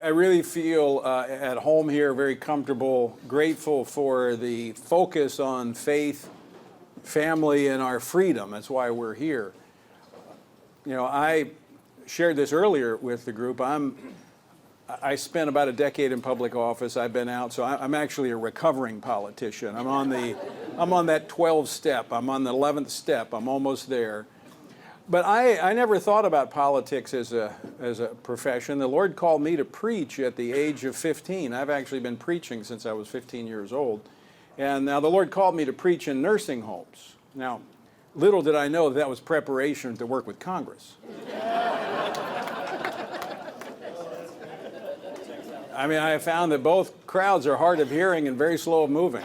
really feel at home here, very comfortable, grateful for the focus on faith, family, and our freedom. That's why we're here. You know, I shared this earlier with the group. I spent about a decade in public office. I've been out, so I'm actually a recovering politician. I'm on that 12th step. I'm on the 11th step. I'm almost there. But I never thought about politics as a profession. The Lord called me to preach at the age of 15. I've actually been preaching since I was 15 years old. And now the Lord called me to preach in nursing homes. Now, little did I know that was preparation to work with Congress. I mean, I found that both crowds are hard of hearing and very slow of moving.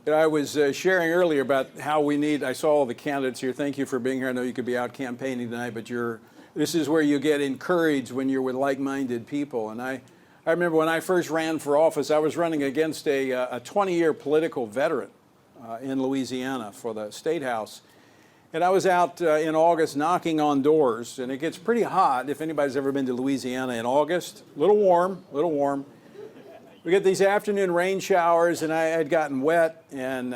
I was sharing earlier about how we need, I saw all the candidates here. Thank you for being here. I know you could be out campaigning tonight, but this is where you get encouraged when you're with like-minded people. And I remember when I first ran for office, I was running against a 20-year political veteran in Louisiana for the State House. And I was out in August knocking on doors, and it gets pretty hot. If anybody's ever been to Louisiana in August, a little warm. We get these afternoon rain showers, and I had gotten wet and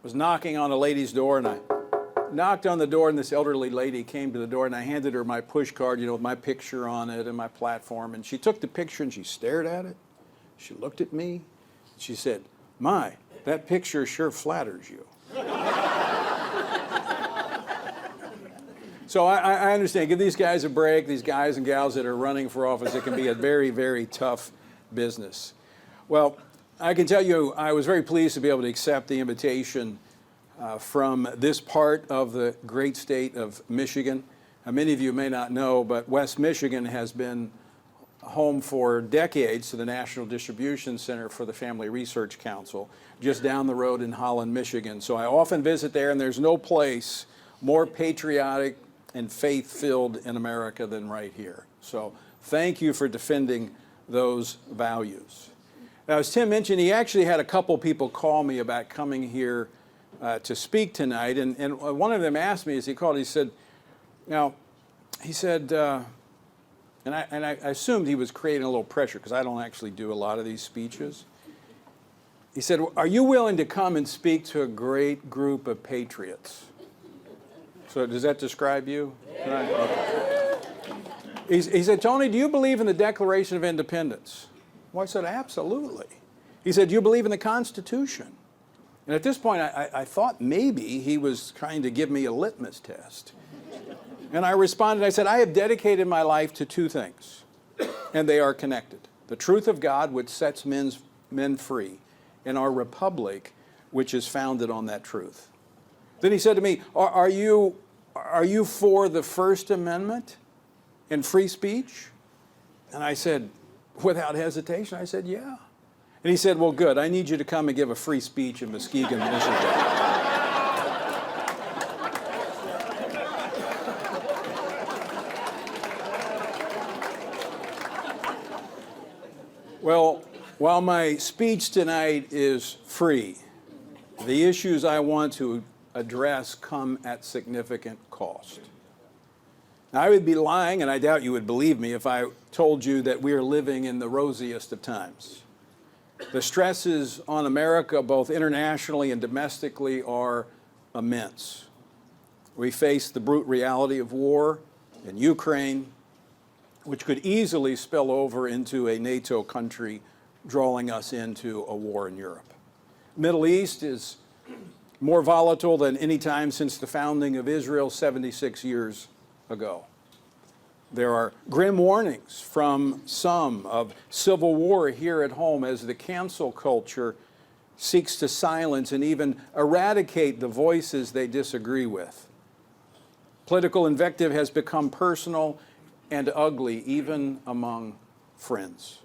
was knocking on a lady's door, and I knocked on the door, and this elderly lady came to the door, and I handed her my push card, you know, with my picture on it and my platform, and she took the picture and she stared at it. She looked at me. She said, "My, that picture sure flatters you." So I understand. Give these guys a break, these guys and gals that are running for office. It can be a very, very tough business. Well, I can tell you I was very pleased to be able to accept the invitation from this part of the great state of Michigan. Many of you may not know, but West Michigan has been home for decades to the National Distribution Center for the Family Research Council, just down the road in Holland, Michigan. So I often visit there, and there's no place more patriotic and faith-filled in America than right here. So thank you for defending those values. Now, as Tim mentioned, he actually had a couple people call me about coming here to speak tonight, and one of them asked me as he called, he said, and I assumed he was creating a little pressure because I don't actually do a lot of these speeches. He said, "Are you willing to come and speak to a great group of patriots?" So does that describe you? Yeah. Right. Okay. He said, "Tony, do you believe in the Declaration of Independence?" Well, I said, "Absolutely." He said, "Do you believe in the Constitution?" And at this point, I thought maybe he was trying to give me a litmus test. And I responded, I said, "I have dedicated my life to two things, and they are connected. The truth of God, which sets men free, and our republic, which is founded on that truth." Then he said to me, are you for the First Amendment and free speech?" And I said, without hesitation, I said, "Yeah." And he said, "Well, good. I need you to come and give a free speech in Muskegon, Michigan." Well, while my speech tonight is free, the issues I want to address come at significant cost. Now, I would be lying, and I doubt you would believe me if I told you that we are living in the rosiest of times. The stresses on America, both internationally and domestically, are immense. We face the brute reality of war in Ukraine, which could easily spill over into a NATO country, drawing us into a war in Europe. Middle East is more volatile than any time since the founding of Israel 76 years ago. There are grim warnings from some of civil war here at home as the cancel culture seeks to silence and even eradicate the voices they disagree with. Political invective has become personal and ugly, even among friends.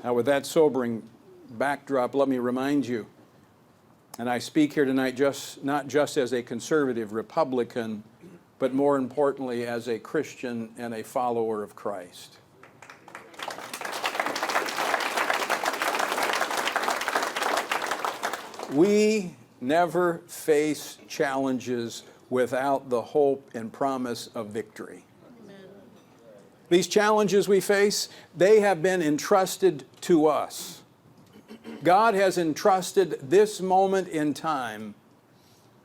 Now, with that sobering backdrop, let me remind you, and I speak here tonight not just as a conservative Republican, but more importantly as a Christian and a follower of Christ. We never face challenges without the hope and promise of victory. These challenges we face, they have been entrusted to us. God has entrusted this moment in time,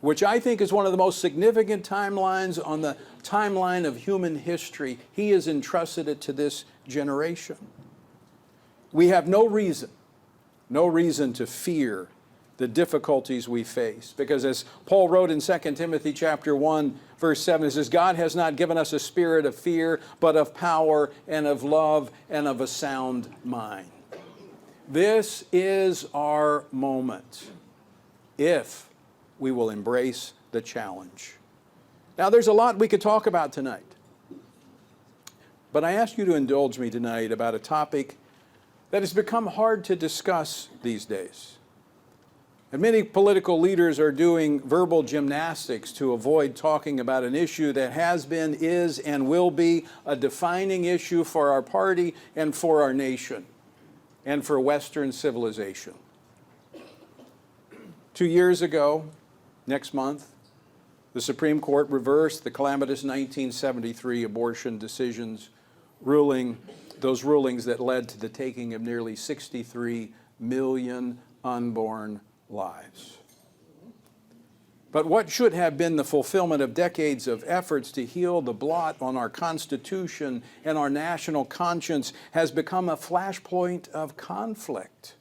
which I think is one of the most significant timelines on the timeline of human history. He has entrusted it to this generation. We have no reason to fear the difficulties we face. Because as Paul wrote in 2 Timothy chapter 1, verse 7, it says, God has not given us a spirit of fear, but of power and of love and of a sound mind. This is our moment, if we will embrace the challenge. Now, there's a lot we could talk about tonight. But I ask you to indulge me tonight about a topic that has become hard to discuss these days. And many political leaders are doing verbal gymnastics to avoid talking about an issue that has been, is, and will be a defining issue for our party and for our nation and for Western civilization. 2 years ago, next month, the Supreme Court reversed the calamitous 1973 abortion decisions, those rulings that led to the taking of nearly 63 million unborn lives. But what should have been the fulfillment of decades of efforts to heal the blot on our Constitution and our national conscience has become a flashpoint of conflict.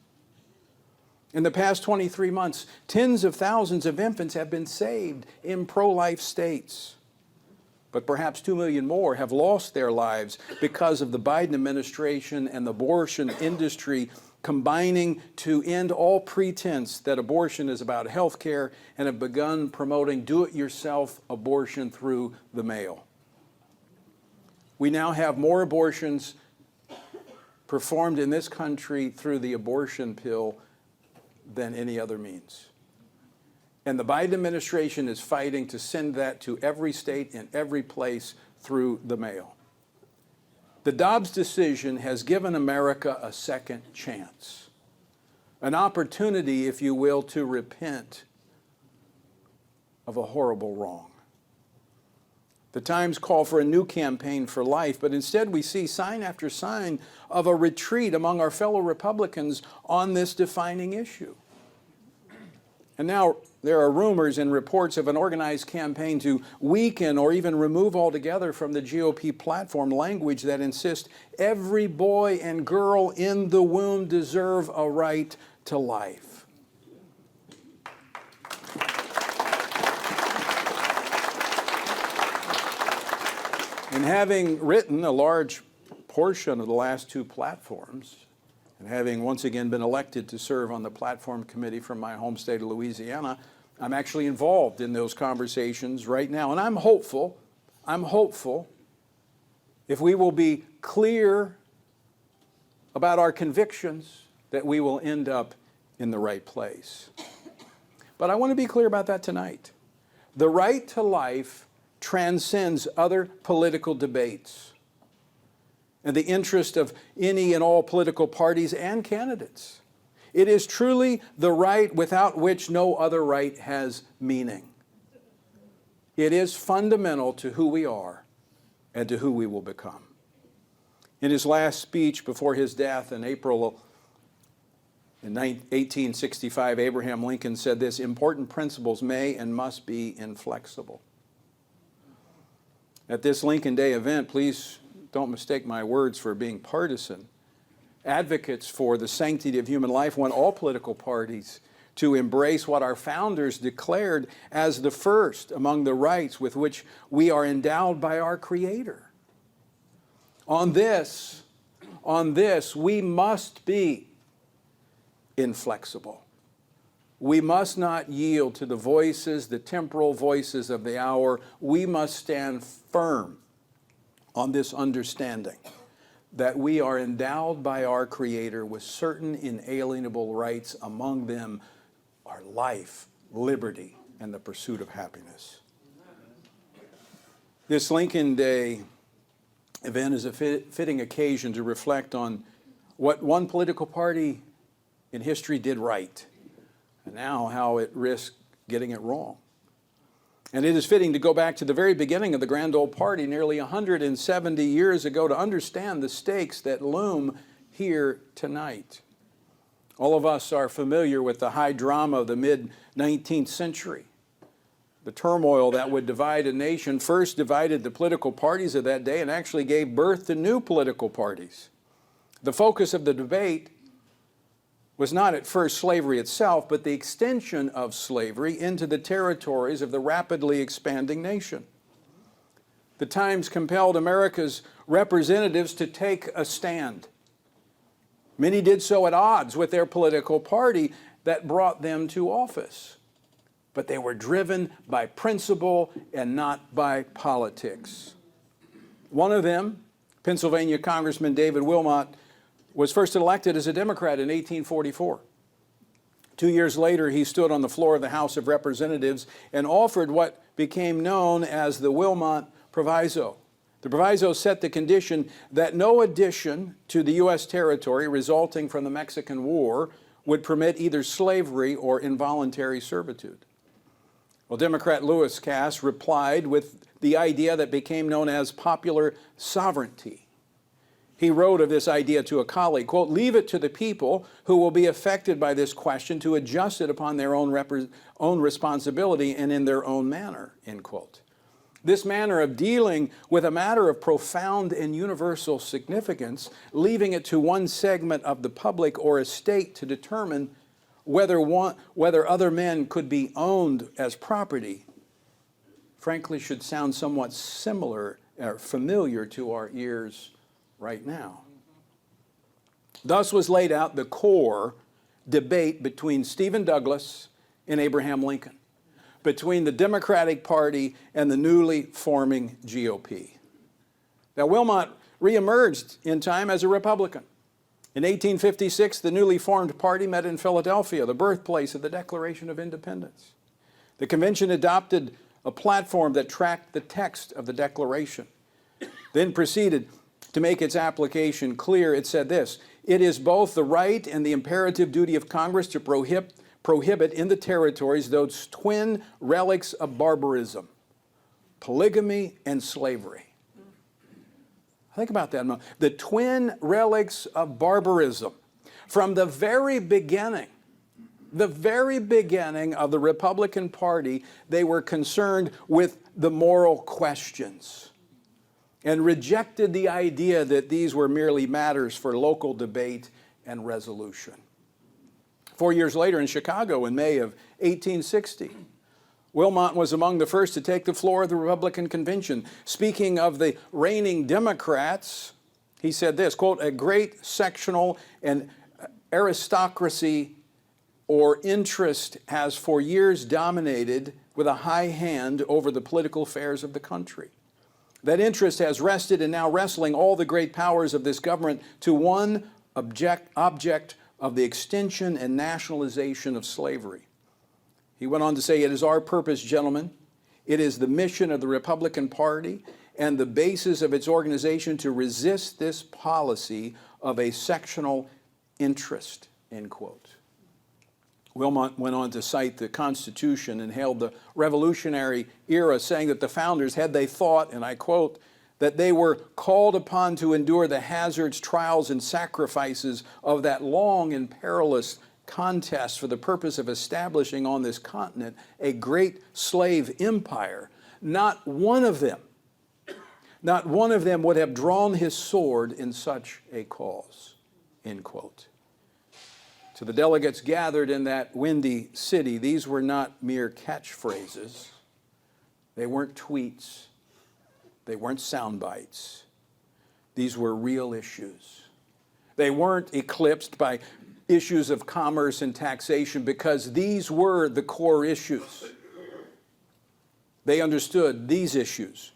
In the past 23 months, tens of thousands of infants have been saved in pro-life states. But perhaps 2 million more have lost their lives because of the Biden administration and the abortion industry combining to end all pretense that abortion is about health care and have begun promoting do-it-yourself abortion through the mail. We now have more abortions performed in this country through the abortion pill than any other means. And the Biden administration is fighting to send that to every state and every place through the mail. The Dobbs decision has given America a second chance, an opportunity, if you will, to repent of a horrible wrong. The times call for a new campaign for life, but instead we see sign after sign of a retreat among our fellow Republicans on this defining issue. And now there are rumors and reports of an organized campaign to weaken or even remove altogether from the GOP platform language that insists every boy and girl in the womb deserve a right to life. And having written a large portion of the last two platforms, and having once again been elected to serve on the platform committee from my home state of Louisiana, I'm actually involved in those conversations right now. And I'm hopeful, if we will be clear about our convictions, that we will end up in the right place. But I want to be clear about that tonight. The right to life transcends other political debates and the interest of any and all political parties and candidates. It is truly the right without which no other right has meaning. It is fundamental to who we are and to who we will become. In his last speech before his death in April in 1865, Abraham Lincoln said this: important principles may and must be inflexible. At this Lincoln Day event, please don't mistake my words for being partisan. Advocates for the sanctity of human life want all political parties to embrace what our founders declared as the first among the rights with which we are endowed by our Creator. On this, we must be inflexible. We must not yield to the voices, the temporal voices of the hour. We must stand firm on this understanding that we are endowed by our Creator with certain inalienable rights, among them are life, liberty, and the pursuit of happiness. This Lincoln Day event is a fitting occasion to reflect on what one political party in history did right, and now how it risked getting it wrong. And it is fitting to go back to the very beginning of the Grand Old Party nearly 170 years ago to understand the stakes that loom here tonight. All of us are familiar with the high drama of the mid-19th century. The turmoil that would divide a nation first divided the political parties of that day and actually gave birth to new political parties. The focus of the debate was not at first slavery itself, but the extension of slavery into the territories of the rapidly expanding nation. The times compelled America's representatives to take a stand. Many did so at odds with their political party that brought them to office. But they were driven by principle and not by politics. One of them, Pennsylvania Congressman David Wilmot, was first elected as a Democrat in 1844. 2 years later, he stood on the floor of the House of Representatives and offered what became known as the Wilmot Proviso. The proviso set the condition that no addition to the U.S. territory resulting from the Mexican War would permit either slavery or involuntary servitude. Well, Democrat Lewis Cass replied with the idea that became known as popular sovereignty. He wrote of this idea to a colleague, quote, "Leave it to the people who will be affected by this question to adjust it upon their own responsibility and in their own manner," end quote. This manner of dealing with a matter of profound and universal significance, leaving it to one segment of the public or a state to determine whether other men could be owned as property, frankly should sound somewhat similar or familiar to our ears right now. Thus was laid out the core debate between Stephen Douglas and Abraham Lincoln, between the Democratic Party and the newly forming GOP. Now, Wilmot reemerged in time as a Republican. In 1856, the newly formed party met in Philadelphia, the birthplace of the Declaration of Independence. The convention adopted a platform that tracked the text of the Declaration, then proceeded to make its application clear. It said this: "It is both the right and the imperative duty of Congress to prohibit in the territories those twin relics of barbarism, polygamy and slavery." Think about that a moment. The twin relics of barbarism. From the very beginning of the Republican Party, they were concerned with the moral questions and rejected the idea that these were merely matters for local debate and resolution. 4 years later in Chicago in May of 1860, Wilmot was among the first to take the floor of the Republican convention. Speaking of the reigning Democrats, he said this, quote, "A great sectional and aristocracy or interest has for years dominated with a high hand over the political affairs of the country. That interest has rested and now wrestling all the great powers of this government to one object of the extension and nationalization of slavery." He went on to say, "It is our purpose, gentlemen. It is the mission of the Republican Party and the basis of its organization to resist this policy of a sectional interest," end quote. Wilmot went on to cite the Constitution and hailed the Revolutionary era, saying that the founders, had they thought, and I quote, that they were called upon to endure the hazards, trials, and sacrifices of that long and perilous contest for the purpose of establishing on this continent a great slave empire, not one of them would have drawn his sword in such a cause, end quote. To the delegates gathered in that windy city, these were not mere catchphrases. They weren't tweets. They weren't sound bites. These were real issues. They weren't eclipsed by issues of commerce and taxation, because these were the core issues. They understood these issues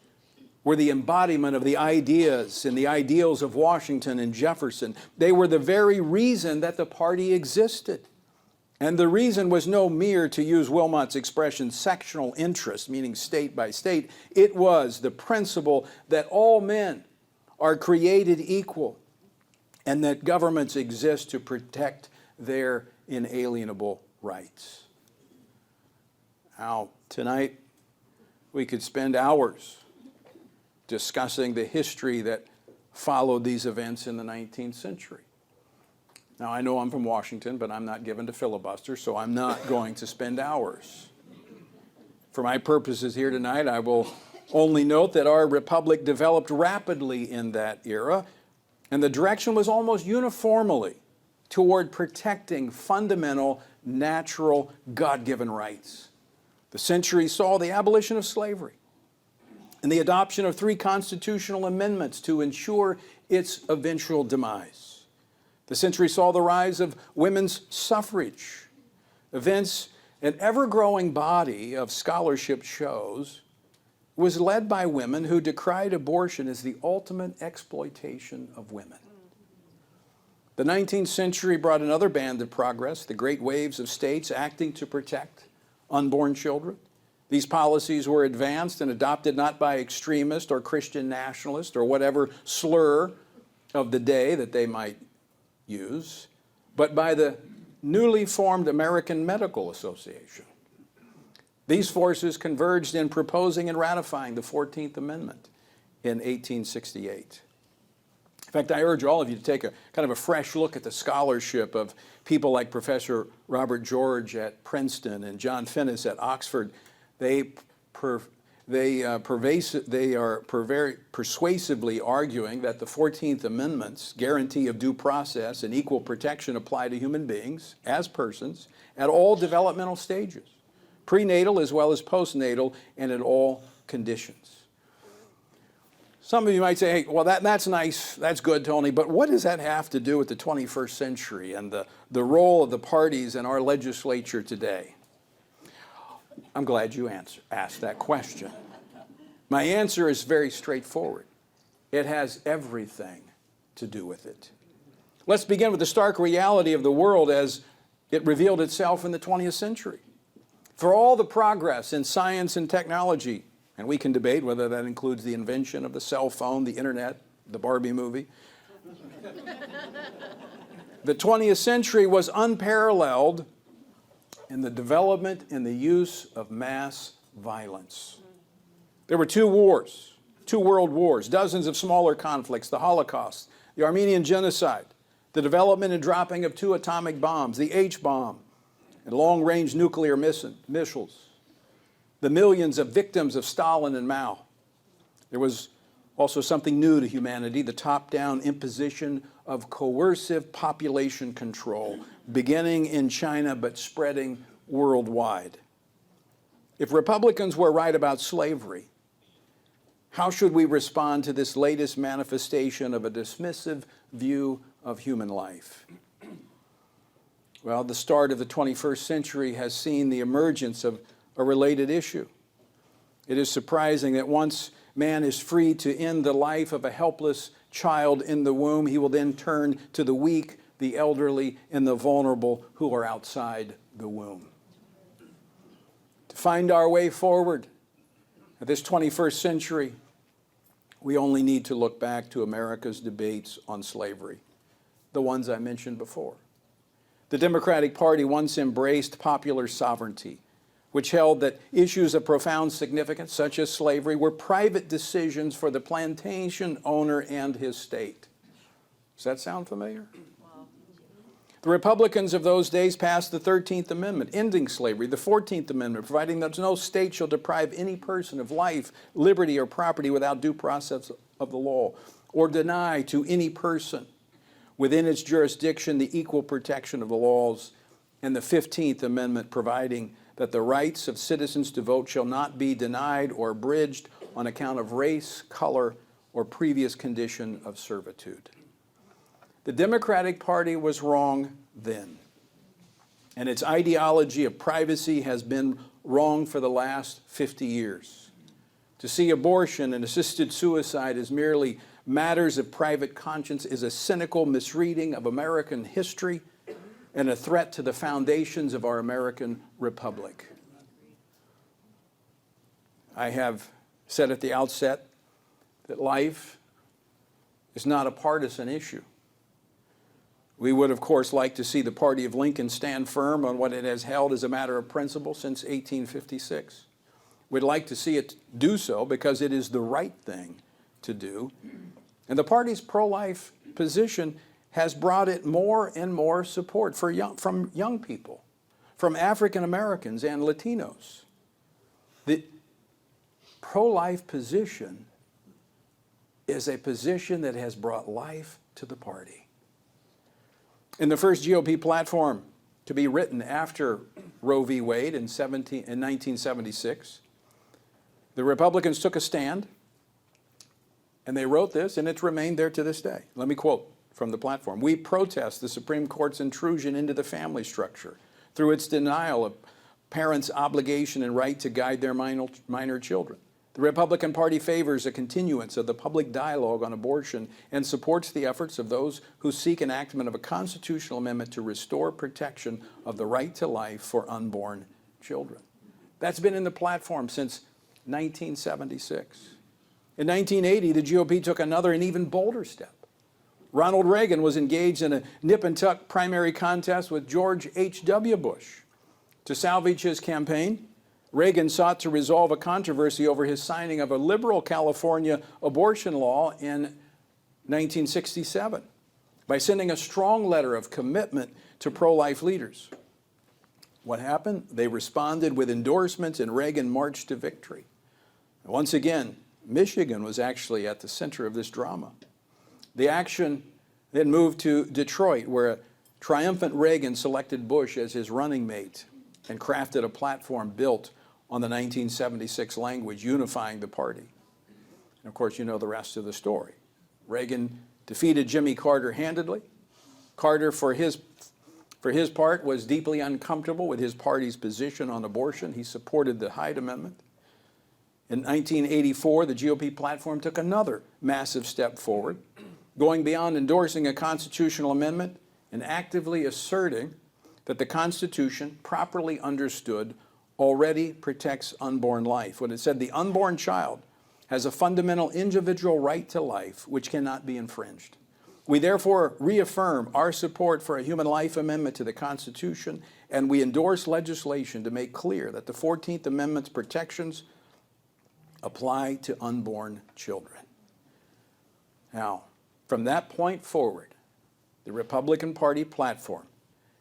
were the embodiment of the ideas and the ideals of Washington and Jefferson. They were the very reason that the party existed. And the reason was no mere, to use Wilmot's expression, sectional interest, meaning state by state. It was the principle that all men are created equal and that governments exist to protect their inalienable rights. Now, tonight, We could spend hours discussing the history that followed these events in the 19th century. Now, I know I'm from Washington, but I'm not given to filibuster, so I'm not going to spend hours. For my purposes here tonight, I will only note that our republic developed rapidly in that era, and the direction was almost uniformly toward protecting fundamental, natural, God-given rights. The century saw the abolition of slavery and the adoption of 3 constitutional amendments to ensure its eventual demise. The century saw the rise of women's suffrage. Events an ever-growing body of scholarship shows was led by women who decried abortion as the ultimate exploitation of women. The 19th century brought another band of progress, the great waves of states acting to protect unborn children. These policies were advanced and adopted not by extremists or Christian nationalists or whatever slur of the day that they might use, but by the newly formed American Medical Association. These forces converged in proposing and ratifying the 14th Amendment in 1868. In fact, I urge all of you to take a kind of a fresh look at the scholarship of people like Professor Robert George at Princeton and John Finnis at Oxford. They are very persuasively arguing that the 14th Amendment's guarantee of due process and equal protection apply to human beings as persons at all developmental stages, prenatal as well as postnatal, and at all conditions. Some of you might say, hey, well, that's nice, that's good, Tony, but what does that have to do with the 21st century and the role of the parties in our legislature today? I'm glad you asked that question. My answer is very straightforward. It has everything to do with it. Let's begin with the stark reality of the world as it revealed itself in the 20th century. For all the progress in science and technology, and we can debate whether that includes the invention of the cell phone, the internet, the Barbie movie, the 20th century was unparalleled in the development and the use of mass violence. There were 2 wars, 2 world wars, dozens of smaller conflicts, the Holocaust, the Armenian genocide, the development and dropping of 2 atomic bombs, the H-bomb, and long-range nuclear missiles, the millions of victims of Stalin and Mao. There was also something new to humanity, the top-down imposition of coercive population control, beginning in China but spreading worldwide. If Republicans were right about slavery, how should we respond to this latest manifestation of a dismissive view of human life? Well, the start of the 21st century has seen the emergence of a related issue. It is surprising that once man is free to end the life of a helpless child in the womb, he will then turn to the weak, the elderly, and the vulnerable who are outside the womb. To find our way forward at this 21st century, we only need to look back to America's debates on slavery, the ones I mentioned before. The Democratic Party once embraced popular sovereignty, which held that issues of profound significance, such as slavery, were private decisions for the plantation owner and his state. Does that sound familiar? Wow. The Republicans of those days passed the 13th Amendment, ending slavery, the 14th Amendment, providing that no state shall deprive any person of life, liberty, or property without due process of the law, or deny to any person within its jurisdiction the equal protection of the laws, and the 15th Amendment providing that the rights of citizens to vote shall not be denied or abridged on account of race, color, or previous condition of servitude. The Democratic Party was wrong then, and its ideology of privacy has been wrong for the last 50 years. To see abortion and assisted suicide as merely matters of private conscience is a cynical misreading of American history and a threat to the foundations of our American republic. I have said at the outset that life is not a partisan issue. We would, of course, like to see the party of Lincoln stand firm on what it has held as a matter of principle since 1856. We'd like to see it do so because it is the right thing to do. And the party's pro-life position has brought it more and more support from young people, from African Americans and Latinos. The pro-life position is a position that has brought life to the party. In the first GOP platform to be written after Roe v. Wade in 1976, the Republicans took a stand, and they wrote this, and it's remained there to this day. Let me quote from the platform. "We protest the Supreme Court's intrusion into the family structure through its denial of parents' obligation and right to guide their minor children. The Republican Party favors a continuance of the public dialogue on abortion and supports the efforts of those who seek enactment of a constitutional amendment to restore protection of the right to life for unborn children." That's been in the platform since 1976. In 1980, the GOP took another and even bolder step. Ronald Reagan was engaged in a nip-and-tuck primary contest with George H.W. Bush. To salvage his campaign, Reagan sought to resolve a controversy over his signing of a liberal California abortion law in 1967 by sending a strong letter of commitment to pro-life leaders. What happened? They responded with endorsements, and Reagan marched to victory. Once again, Michigan was actually at the center of this drama. The action then moved to Detroit, where a triumphant Reagan selected Bush as his running mate and crafted a platform built on the 1976 language, unifying the party. And of course, you know the rest of the story. Reagan defeated Jimmy Carter handedly. Carter, for his part, was deeply uncomfortable with his party's position on abortion. He supported the Hyde Amendment. In 1984, the GOP platform took another massive step forward, going beyond endorsing a constitutional amendment and actively asserting that the Constitution, properly understood, already protects unborn life. When it said the unborn child has a fundamental individual right to life which cannot be infringed. We therefore reaffirm our support for a human life amendment to the Constitution, and we endorse legislation to make clear that the 14th Amendment's protections apply to unborn children. Now, from that point forward, the Republican Party platform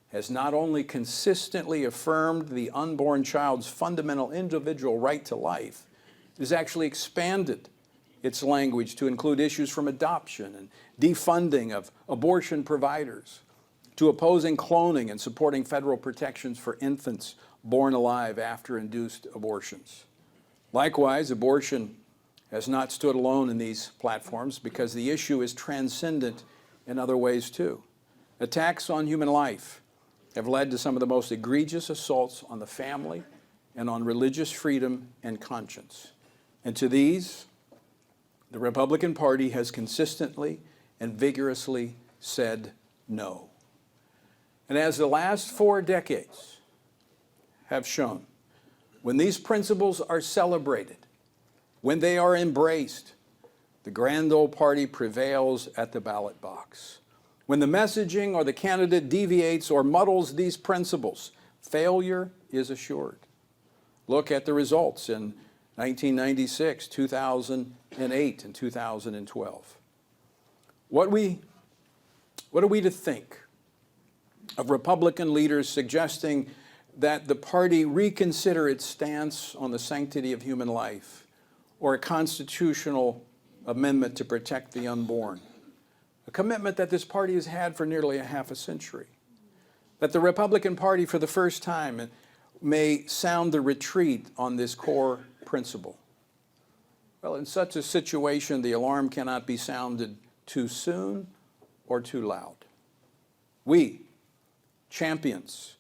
has not only consistently affirmed the unborn child's fundamental individual right to life, it has actually expanded its language to include issues from adoption and defunding of abortion providers to opposing cloning and supporting federal protections for infants born alive after induced abortions. Likewise, abortion has not stood alone in these platforms because the issue is transcendent in other ways too. Attacks on human life have led to some of the most egregious assaults on the family and on religious freedom and conscience. And to these, the Republican Party has consistently and vigorously said no. And as the last 4 decades have shown, when these principles are celebrated, when they are embraced, the grand old party prevails at the ballot box. When the messaging or the candidate deviates or muddles these principles, failure is assured. Look at the results in 1996, 2008, and 2012. What are we to think of Republican leaders suggesting that the party reconsider its stance on the sanctity of human life or a constitutional amendment to protect the unborn? A commitment that this party has had for nearly a half a century. That the Republican Party for the first time may sound the retreat on this core principle. Well, in such a situation, the alarm cannot be sounded too soon or too loud. We, champions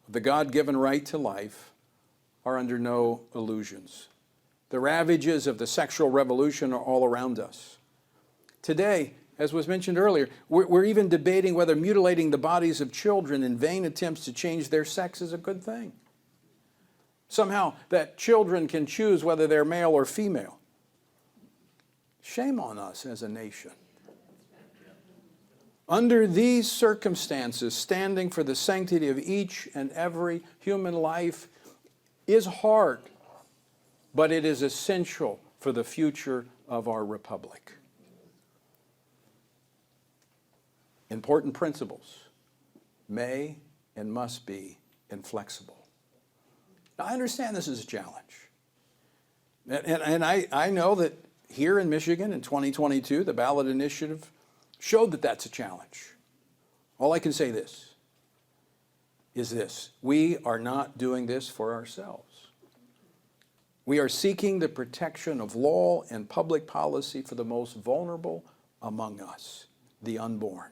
of the God-given right to life, are under no illusions. The ravages of the sexual revolution are all around us. Today, as was mentioned earlier, we're even debating whether mutilating the bodies of children in vain attempts to change their sex is a good thing. Somehow that children can choose whether they're male or female. Shame on us as a nation. Under these circumstances, standing for the sanctity of each and every human life is hard, but it is essential for the future of our republic. Important principles may and must be inflexible. Now, I understand this is a challenge. And I know that here in Michigan in 2022, the ballot initiative showed that that's a challenge. All I can say is this: we are not doing this for ourselves. We are seeking the protection of law and public policy for the most vulnerable among us, the unborn,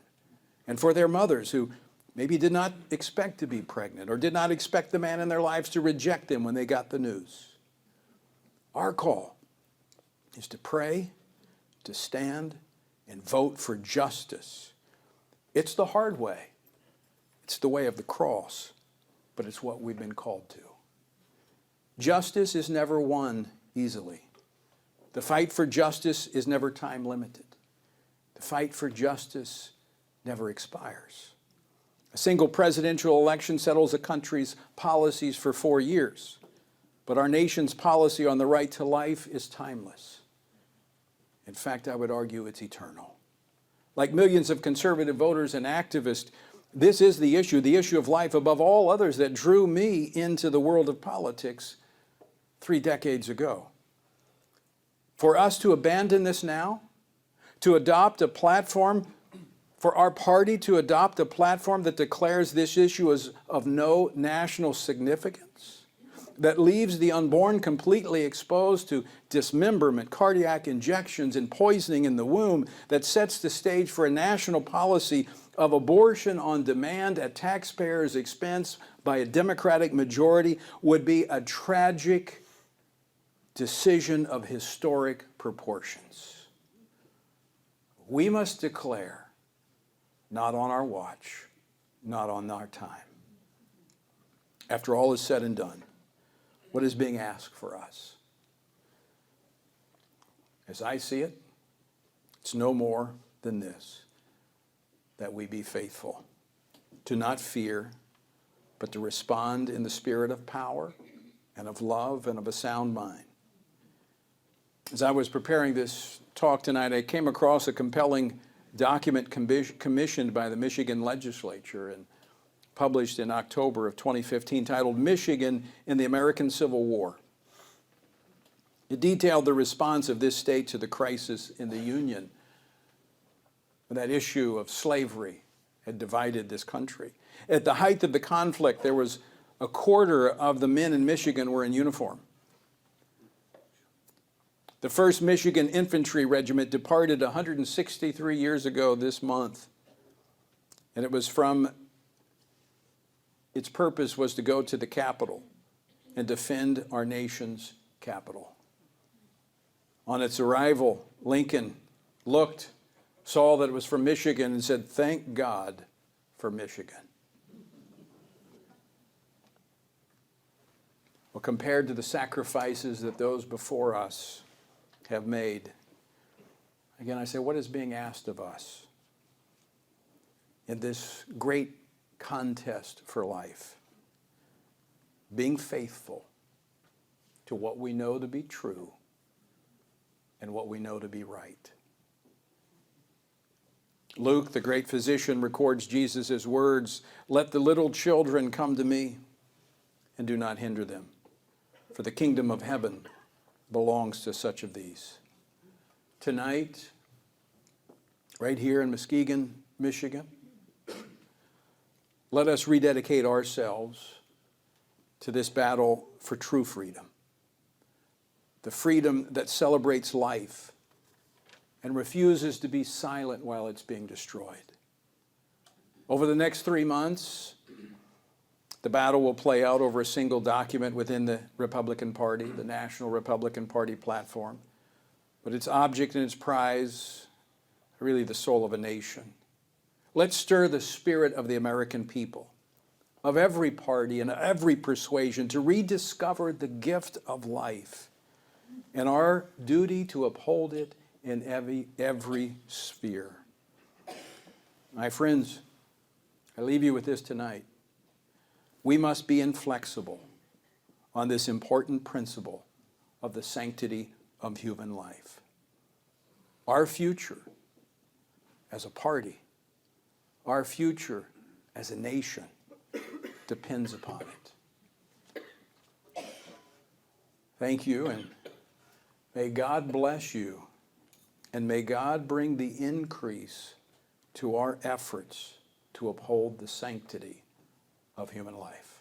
and for their mothers who maybe did not expect to be pregnant or did not expect the man in their lives to reject them when they got the news. Our call is to pray, to stand, and vote for justice. It's the hard way. It's the way of the cross, but it's what we've been called to. Justice is never won easily. The fight for justice is never time limited. The fight for justice never expires. A single presidential election settles a country's policies for 4 years, but our nation's policy on the right to life is timeless. In fact, I would argue it's eternal. Like millions of conservative voters and activists, this is the issue of life above all others that drew me into the world of politics 3 decades ago. For us to abandon this now, to adopt a platform, for our party to adopt a platform that declares this issue as of no national significance, that leaves the unborn completely exposed to dismemberment, cardiac injections, and poisoning in the womb, that sets the stage for a national policy of abortion on demand at taxpayers' expense by a Democratic majority, would be a tragic decision of historic proportions. We must declare, not on our watch, not on our time. After all is said and done, what is being asked for us? As I see it, it's no more than this: that we be faithful, to not fear, but to respond in the spirit of power and of love and of a sound mind. As I was preparing this talk tonight, I came across a compelling document commissioned by the Michigan legislature and published in October of 2015, titled "Michigan in the American Civil War." It detailed the response of this state to the crisis in the Union. That issue of slavery had divided this country. At the height of the conflict, there was a quarter of the men in Michigan were in uniform. The 1st Michigan Infantry Regiment departed 163 years ago this month, and its purpose was to go to the Capitol and defend our nation's capital. On its arrival, Lincoln looked, saw that it was from Michigan, and said, "Thank God for Michigan." Well, compared to the sacrifices that those before us have made, again, I say, what is being asked of us in this great contest for life? Being faithful to what we know to be true and what we know to be right. Luke, the great physician, records Jesus' words, "Let the little children come to me, and do not hinder them, for the kingdom of heaven belongs to such of these." Tonight, right here in Muskegon, Michigan, let us rededicate ourselves to this battle for true freedom, the freedom that celebrates life and refuses to be silent while it's being destroyed. Over the next 3 months, the battle will play out over a single document within the Republican Party, the National Republican Party platform. But its object and its prize are really the soul of a nation. Let's stir the spirit of the American people, of every party and every persuasion, to rediscover the gift of life and our duty to uphold it in every sphere. My friends, I leave you with this tonight. We must be inflexible on this important principle of the sanctity of human life. Our future as a party, our future as a nation depends upon it. Thank you, and may God bless you, and may God bring the increase to our efforts to uphold the sanctity of human life.